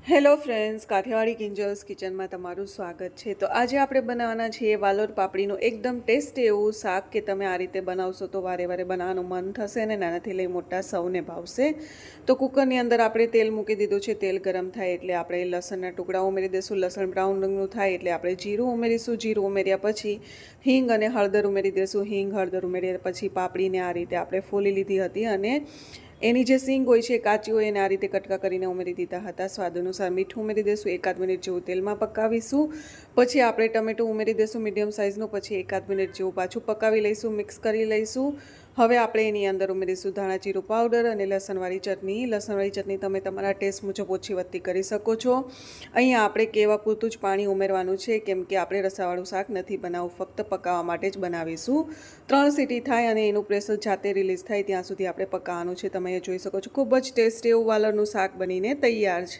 Hello friends, Kathiawadi કિંજલ્સ કિચનમાં તમારું સ્વાગત છે। તો આજે આપણે બનાવવાના છીએ વાલોર પાપડીનું એકદમ ટેસ્ટી એવું શાક કે તમે આ રીતે બનાવશો તો વારે વારે બનાવવાનું મન થશે અને નાનાથી લઈ મોટા સૌને ભાવશે। તો કુકરની અંદર આપણે તેલ મૂકી દીધું છે। તેલ ગરમ થાય એટલે આપણે લસણના ટુકડા ઉમેરી દઈશું। લસણ બ્રાઉન રંગનું થાય એટલે આપણે જીરું ઉમેરીશું। જીરું ઉમેર્યા પછી હિંગ અને હળદર ઉમેરી દઈશું। હિંગ હળદર ઉમેર્યા પછી પાપડીને આ રીતે આપણે ફોલી લીધી હતી અને એની જે સિંગ હોય છે કાચી હોય એને આ રીતે કટકા કરીને ઉમેરી દીધા હતા। સ્વાદ અનુસાર મીઠું ઉમેરી દઈશું। એકાદ મિનિટ જેવું તેલમાં પકાવીશું। પછી આપણે ટમેટું ઉમેરી દઈશું મીડિયમ સાઇઝનું। પછી એકાદ મિનિટ જેવું પાછું પકાવી લઈશું, મિક્સ કરી લઈશું। હવે આપણે એની અંદર ઉમેરીશું ધાણા જીરું પાવડર અને લસણવાળી ચટણી। લસણવાળી ચટણી તમે તમારા ટેસ્ટ મુજબ ઓછી વધતી કરી શકો છો। અહીંયા આપણે કહેવા પૂરતું જ પાણી ઉમેરવાનું છે કેમ કે આપણે રસાવાળું શાક નથી બનાવવું, ફક્ત પકાવવા માટે જ બનાવીશું। 3 સીટી થાય અને એનું પ્રેશર જાતે રિલીઝ થાય ત્યાં સુધી આપણે પકાવવાનું છે। તમે જોઈ શકો છો ખૂબ જ ટેસ્ટી એવું વાલોરનું શાક બનીને તૈયાર છે।